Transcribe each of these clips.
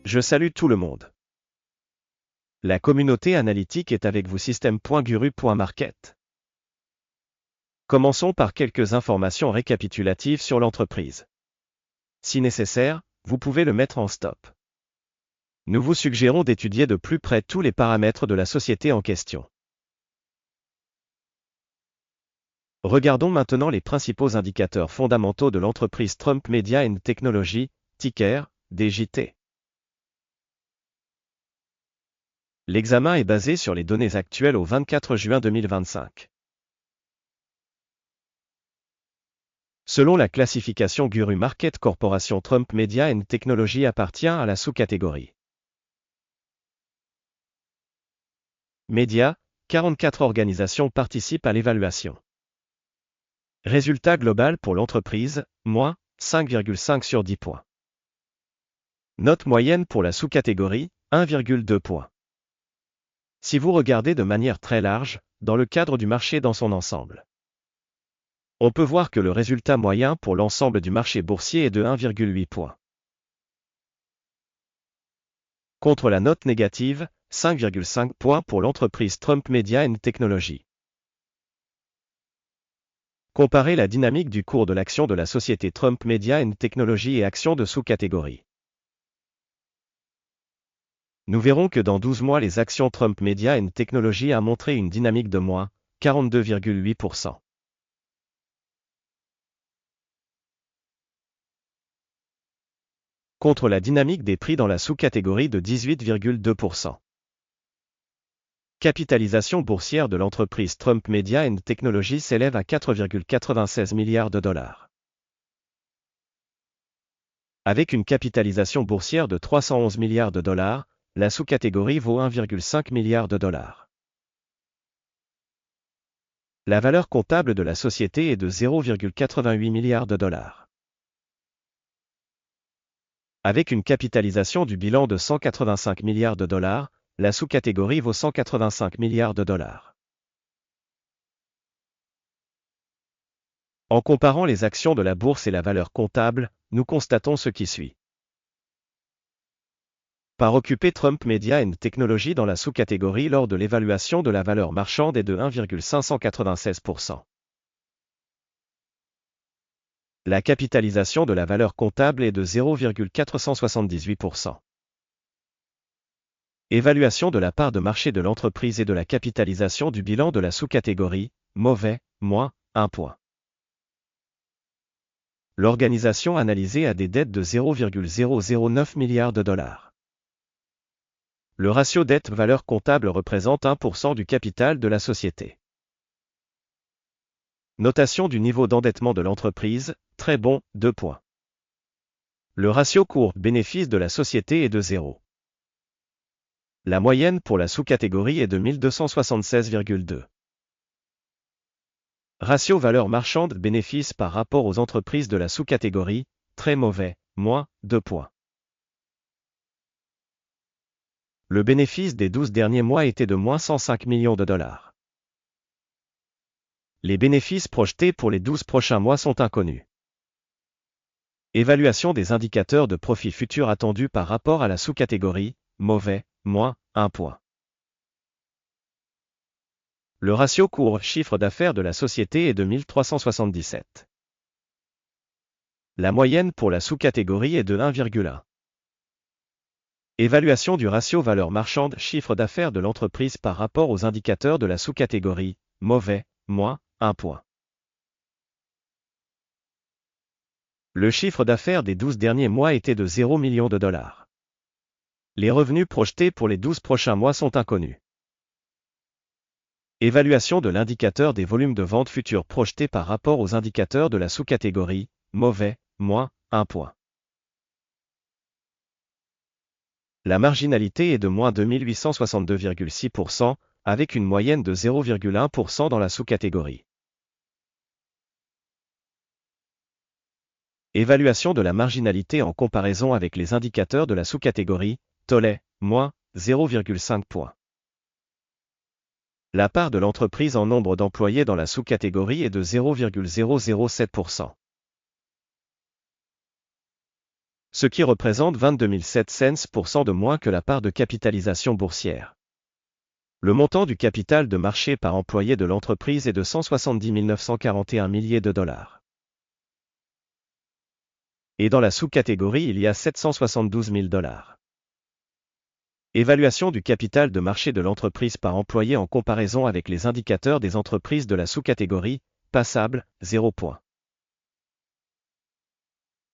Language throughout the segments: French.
Je salue tout le monde. La communauté analytique est avec vous système.guru.market. Commençons par quelques informations récapitulatives sur l'entreprise. Si nécessaire, vous pouvez le mettre en stop. Nous vous suggérons d'étudier de plus près tous les paramètres de la société en question. Regardons maintenant les principaux indicateurs fondamentaux de l'entreprise Trump Media & Technology, ticker, DJT. L'examen est basé sur les données actuelles au 24 juin 2025. Selon la classification Guru Market Corporation, Trump Media & Technology appartient à la sous-catégorie Média. 44 organisations participent à l'évaluation. Résultat global pour l'entreprise, moins 5,5 sur 10 points. Note moyenne pour la sous-catégorie, 1,2 points. Si vous regardez de manière très large, dans le cadre du marché dans son ensemble, on peut voir que le résultat moyen pour l'ensemble du marché boursier est de 1,8 points. Contre la note négative, 5,5 points pour l'entreprise Trump Media & Technology. Comparez la dynamique du cours de l'action de la société Trump Media & Technology et actions de sous-catégorie. Nous verrons que dans 12 mois les actions Trump Media & Technology a montré une dynamique de moins 42,8%. Contre la dynamique des prix dans la sous-catégorie de 18,2%. Capitalisation boursière de l'entreprise Trump Media & Technology s'élève à 4,96 milliards de dollars. Avec une capitalisation boursière de 311 milliards de dollars, la sous-catégorie vaut 1,5 milliard de dollars. La valeur comptable de la société est de 0,88 milliards de dollars. Avec une capitalisation du bilan de 185 milliards de dollars, la sous-catégorie vaut 185 milliards de dollars. En comparant les actions de la bourse et la valeur comptable, nous constatons ce qui suit. Part occupée Trump Media & Technology dans la sous-catégorie lors de l'évaluation de la valeur marchande est de 1,596%. La capitalisation de la valeur comptable est de 0,478%. Évaluation de la part de marché de l'entreprise et de la capitalisation du bilan de la sous-catégorie, mauvais, moins 1 point. L'organisation analysée a des dettes de 0,009 milliards de dollars. Le ratio dette-valeur comptable représente 1% du capital de la société. Notation du niveau d'endettement de l'entreprise, très bon, 2 points. Le ratio cours-bénéfice de la société est de 0. La moyenne pour la sous-catégorie est de 1276,2. Ratio valeur marchande bénéfice par rapport aux entreprises de la sous-catégorie, très mauvais, moins 2 points. Le bénéfice des 12 derniers mois était de moins 105 millions de dollars. Les bénéfices projetés pour les 12 prochains mois sont inconnus. Évaluation des indicateurs de profit futur attendus par rapport à la sous-catégorie, mauvais, moins 1 point. Le ratio cours-chiffre d'affaires de la société est de 1377. La moyenne pour la sous-catégorie est de 1,1. Évaluation du ratio valeur marchande chiffre d'affaires de l'entreprise par rapport aux indicateurs de la sous-catégorie, mauvais, moins 1 point. Le chiffre d'affaires des 12 derniers mois était de 0 millions de dollars. Les revenus projetés pour les 12 prochains mois sont inconnus. Évaluation de l'indicateur des volumes de vente futures projetés par rapport aux indicateurs de la sous-catégorie, mauvais, moins 1 point. La marginalité est de moins 2862,6%, avec une moyenne de 0,1% dans la sous-catégorie. Évaluation de la marginalité en comparaison avec les indicateurs de la sous-catégorie, Tollet, moins 0,5 points. La part de l'entreprise en nombre d'employés dans la sous-catégorie est de 0,007%. ce qui représente 22 700% de moins que la part de capitalisation boursière. Le montant du capital de marché par employé de l'entreprise est de 170 941 milliers de dollars. Et dans la sous-catégorie, il y a 772 000 dollars. Évaluation du capital de marché de l'entreprise par employé en comparaison avec les indicateurs des entreprises de la sous-catégorie, passable, 0 points.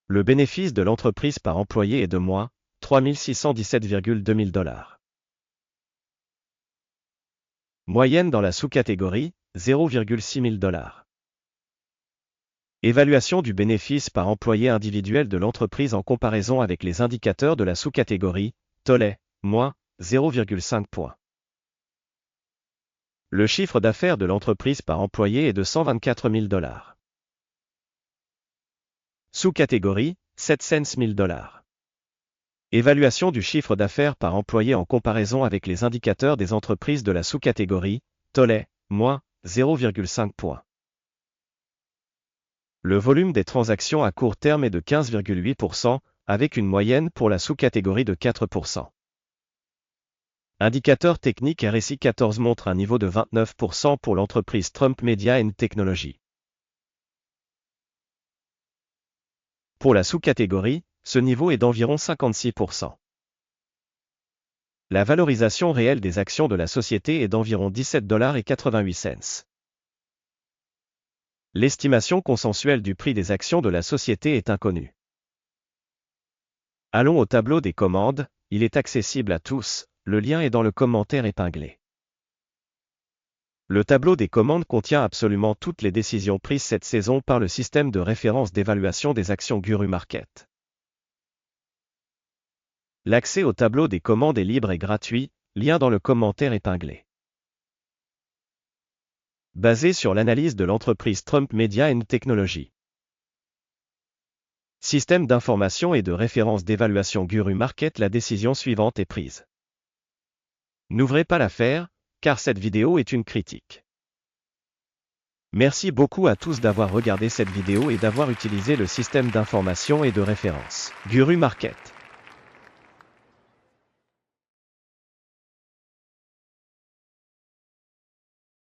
Le bénéfice de l'entreprise par employé est de moins 3 617,2 000 dollars. Moyenne dans la sous-catégorie, 0,6 000 dollars. Évaluation du bénéfice par employé individuel de l'entreprise en comparaison avec les indicateurs de la sous-catégorie, tollé, moins 0,5 points. Le chiffre d'affaires de l'entreprise par employé est de 124 000 dollars. Sous-catégorie, 700 000 dollars. Évaluation du chiffre d'affaires par employé en comparaison avec les indicateurs des entreprises de la sous-catégorie, tollé, moins 0,5 points. Le volume des transactions à court terme est de 15,8%, avec une moyenne pour la sous-catégorie de 4%. Indicateur technique RSI 14 montre un niveau de 29% pour l'entreprise Trump Media & Technology. Pour la sous-catégorie, ce niveau est d'environ 56%. La valorisation réelle des actions de la société est d'environ 17,88 $. L'estimation consensuelle du prix des actions de la société est inconnue. Allons au tableau des commandes, il est accessible à tous, le lien est dans le commentaire épinglé. Le tableau des commandes contient absolument toutes les décisions prises cette saison par le système de référence d'évaluation des actions Guru Market. L'accès au tableau des commandes est libre et gratuit, lien dans le commentaire épinglé. Basé sur l'analyse de l'entreprise Trump Media & Technology. Système d'information et de référence d'évaluation Guru Market, la décision suivante est prise. N'ouvrez pas l'affaire, car cette vidéo est une critique. Merci beaucoup à tous d'avoir regardé cette vidéo et d'avoir utilisé le système d'information et de référence Guru Market.